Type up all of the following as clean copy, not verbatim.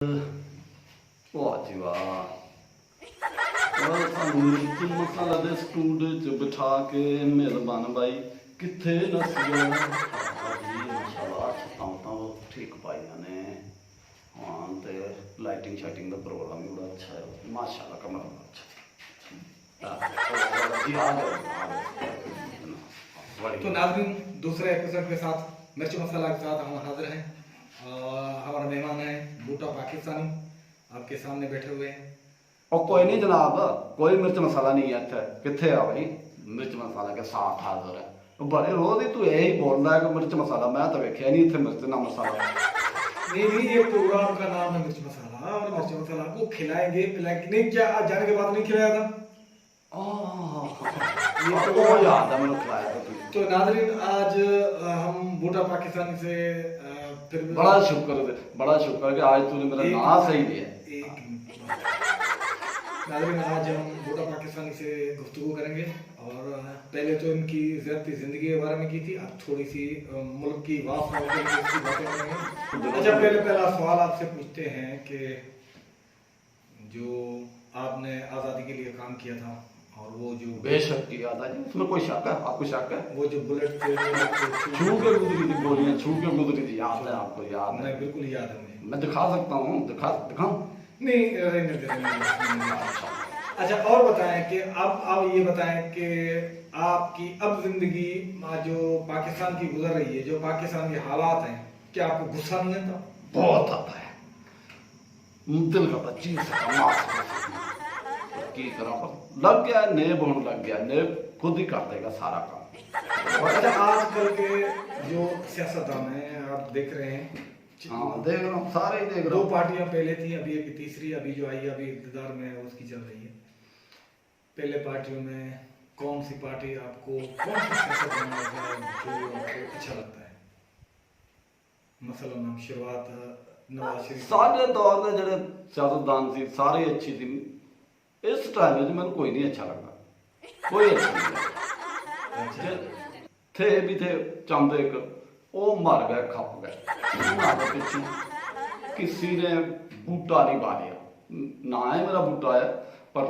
वाह जी वाह। और मिर्च मसाला दे स्टूडियो च बिठा के मेहरबान भाई किथे नस गया जी माशाल्लाह छतां तो ठीक पाइया ने। हाँ ते लाइटिंग शाइटिंग का प्रोग्राम भी बड़ा अच्छा है माशाल्लाह कमरा बड़ा अच्छा जी आ गए। तो नाज़रीन दूसरे एपिसोड के साथ मिर्च मसाला के साथ हम हाजिर हैं। हमारा मेहमान है बूटा पाकिस्तानी आपके सामने बैठे हुए हैं। और कोई नहीं जनाब, कोई मिर्च मसाला नहीं है इत्थे। किथे आ भाई मिर्च मसाला के साथ हाजिर है। बड़े रोज ही तू यही बोल रहा है कि मिर्च मसाला, मैं तो वेख्या नहीं इत्थे मिर्च ना मसाला। नहीं ये प्रोग्राम का नाम है मिर्च मसाला और मिर्च मसाला आपको खिलाएंगे पिलाएंगे। नहीं क्या आज जाने के बाद नहीं खिलाया था? ये तो याद है मैंने खिलाया था तुझे। तो नाज़रीन आज हम बूटा पाकिस्तानी से फिर बड़ा शुक्र कि आज तूने मेरा नाम सही लिया। नाज़रीन आज हम बूटा पाकिस्तानी से गुफ्तगू करेंगे और पहले तो इनकी ज़्यादती ज़िंदगी के बारे में की थी, अब थोड़ी सी मुल्क की वाफ की बातें करेंगे। अच्छा पहला सवाल आपसे पूछते हैं कि जो आपने आज़ादी के लिए काम किया था और वो जो बेशक की याद है, इसमें कोई शक है? आपको शक है? वो जो बुलेट थे छू के गुजरी थी गोलियां, छू के गुजरी थी, याद है आपको? याद है? बिल्कुल याद है मुझे। मैं दिखा सकता हूँ, दिखाऊं? नहीं अच्छा और बताएं कि अब ये बताएं कि आपकी अब जिंदगी जो पाकिस्तान की गुजर रही है, जो पाकिस्तान के हालात हैं, क्या आपको गुस्सा नहीं आता? बहुत आता है, दिल का बच्ची की तरह लग गया, नेब होने लग गया, नेब खुद ही कर देगा सारा काम। अच्छा आजकल के जो सियासतदान हैं आप देख रहे हैं, हाँ देख रहा हूँ, सारे ही देख रहा दो हूँ। पार्टियां पहले थी, अभी एक तीसरी अभी जो आई है अभी इक़्तिदार में है उसकी चल रही है। पहले पार्टियों में कौन सी पार्टी आपको कौन सा सियासतदान जो आपको अच्छा लगता है? मसलन हम शुरुआत नवाज शरीफ सारे दौर में जड़े सियासतदान सी सारे अच्छी थी। इस टाइम में मैंने कोई नहीं अच्छा लगता, कोई अच्छा नहीं लगा। थे भी थे चंद एक, वो मर गए, खप गए। पिछू किसी ने बूटा नहीं पा लिया, ना है मेरा बूटा है, पर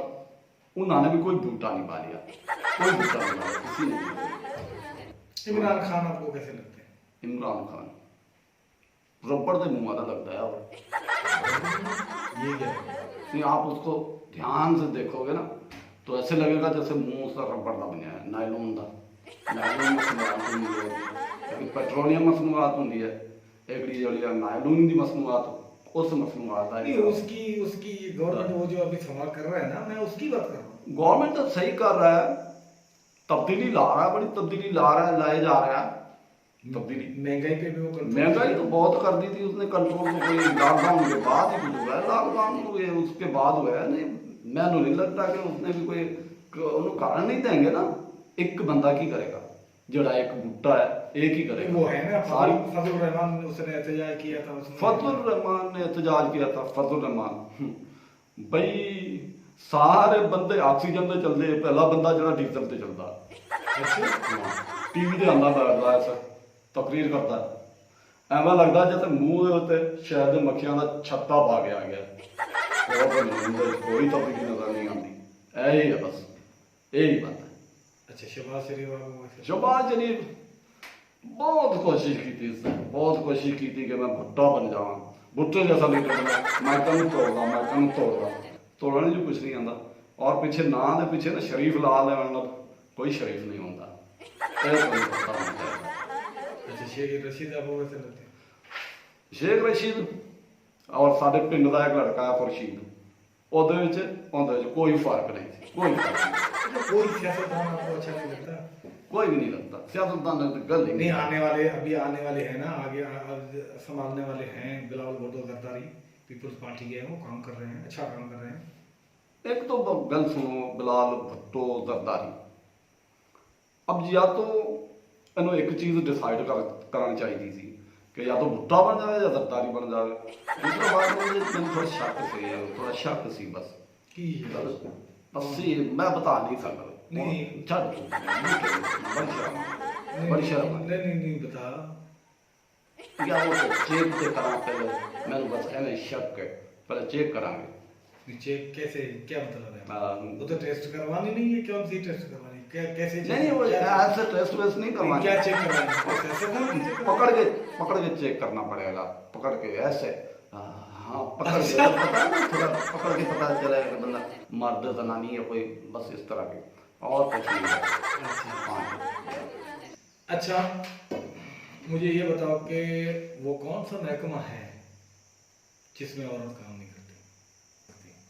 उन्होंने भी कोई बूटा नहीं पा लिया, कोई बूटा नहीं पाया किसी ने। इमरान खान आपको कैसे लगते हैं? इमरान खान रबड़ के मुंह वाला लगता है। और ये क्या है? नहीं, आप उसको ध्यान से देखोगे ना तो ऐसे लगेगा जैसे मुंह उसका रबड़ का बनया है, नायलॉन का। नायलॉन मसनूआत होंगी है, पेट्रोलियम मसनूआत होंगी है, एक नायलॉन की मसनूआत, उस मसनूआत नहीं उसकी गवर्नमेंट वो जो अभी सवाल कर रहा है ना, मैं उसकी बात कर रहा हूँ। गवर्नमेंट तो सही कर रहा है, तब्दीली ला रहा है, बड़ी तब्दीली ला रहा है, लाए जा रहा है तब्दीली। महंगाई पे भी वो महंगाई तो बहुत कर दी थी उसने कंट्रोल, तो कोई लॉकडाउन के बाद ही कुछ हुआ है, लॉकडाउन हुए उसके बाद हुआ है। नहीं मैंने नहीं लगता कि उसने भी कोई कारण नहीं देंगे ना। एक बंदा की करेगा, जड़ा एक बूटा है एक ही करेगा। वो है ना सारी फजल रहमान उसने एहतजाज किया था, फजल रहमान ने एहतजाज किया था। फजल रहमान भाई सारे बंदे ऑक्सीजन पे चलते, पहला बंदा जड़ा डीजल पे चलता। टीवी ते आंदा बैठदा ऐसा तकरीर करता, ऐसा लगता जैसे मुंह के उत्ते शहद मक्खियां का छत्ता पा के आ गया। कोई तब्दीली नजर नहीं आती, यही है बस, यही बात है। अच्छा शहबाज शरीफ शहबाज शरीफ बहुत कोशिश की थी, इसने बहुत कोशिश की थी कि मैं भुट्टा बन जाऊँ, भुट्टे जैसा लीडर बना, माइका तोड़दा, तोड़ने जो कुछ नहीं आता। और पीछे ना दे पीछे ना शरीफ ला ले, मतलब कोई शरीफ नहीं होता। अच्छा शेख रशीद आपको कैसे लगते हैं? शेख रशीद और साढ़े पिंड का एक लड़का है खुर्शीद, ਉਹਦੇ ਵਿੱਚ कोई फर्क नहीं थी, कोई फर्क नहीं। कोई सियासतदान आपको अच्छा नहीं लगता? कोई भी नहीं लगता सियासतदान गल ही नहीं। आने वाले हैं ना, आगे संभालने वाले हैं बिलावल भुट्टो जरदारी, पीपल्स पार्टी के हैं, वो काम कर रहे हैं, अच्छा काम कर रहे हैं। एक तो गल सुनो, बिलावल भुट्टो जरदारी, अब या तो इन्हों एक चीज डिसाइड करनी चाहिए थी कि या तो भुट्टा बन जाए या जरदारी बन जाए। दूसरा बात मैंने थोड़ा शक सी बस की बस मैं बता नहीं सकता। नहीं बड़ी शर्म नहीं बता या वो तो चेक ते करा पहले मैं बस एने शक है पहले चेक करांगे चेक कैसे, क्या मतलब है? हाँ। वो तो टेस्ट करवानी नहीं है, कौन सी टेस्ट करवानी, कैसे check- नहीं वो क्या- ऐसे टेस्ट वेस्ट नहीं करवाना क्या चेक करवाना है? ऐसे तो नहीं check करवाना। पकड़ के चेक करना पड़ेगा पकड़ के ऐसे हाँ पकड़ के अच्छा। पता है ना थोड़ा पकड़ के पता चलेगा कि बंदा मर्द जनानी है कोई बस इस तरह के और कुछ नहीं है। हाँ। अच्छा, मुझे ये बताओ कि वो कौन सा महकमा है जिसमें औरत काम नहीं करती?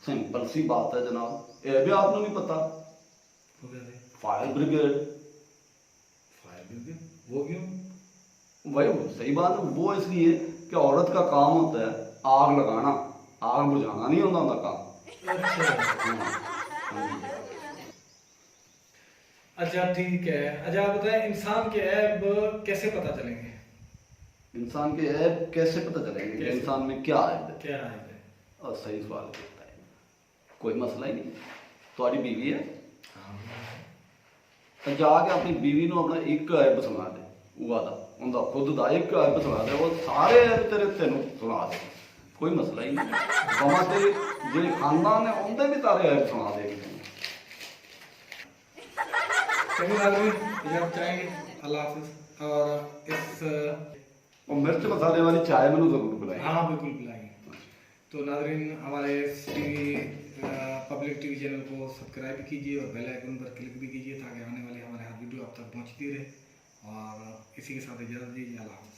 सिंपल सी बात है जनाब ये भी आपने नहीं पता वो कैसे? फायर ब्रिगेड फायर ब्रिगेड, वो क्यों? वही सही बात है वो इसलिए कि औरत का काम होता है आग लगाना आग बुझाना नहीं होता उनका काम। अच्छा हाँ। अच्छा ठीक है। अच्छा आप बताएं, इंसान के ऐब कैसे पता चलेंगे? इंसान के ऐब कैसे पता चलेंगे कि कैसे? इंसान में क्या ऐब है? क्या ऐब है? और सही सवाल करता है कोई मसला ही नहीं तुम्हारी बीवी है तो जाके अपनी बीवी ਨੂੰ अपना एक ऐब सुना दे ਉਹਦਾ ਉਹਦਾ खुद ਦਾ एक ऐब सुना दे वो सारे ऐब तेरे ਤੈਨੂੰ सुना दे कोई मसला ही नहीं गमा ते ਜਿਹੜੇ ਖਾਨਦਾਨ ਨੇ ਉਹਦੇ ਵੀ ਤਾਰੇ ऐब सुना देगी चलिए आदमी इजाजत चाहेंगे, अल्लाह हाफिज। और इस और मिर्च मसाले वाली चाय मैंने जरूर बुलाई हाँ बिल्कुल पिलाएंगे। तो नाजरीन हमारे इस टीवी पब्लिक टीवी चैनल को सब्सक्राइब कीजिए और बेल आइकन पर क्लिक भी कीजिए ताकि आने वाले हमारे हर वीडियो आप तक पहुंचती रहे। और इसी के साथ इजाज़त दीजिए, अल्लाह हाफिज।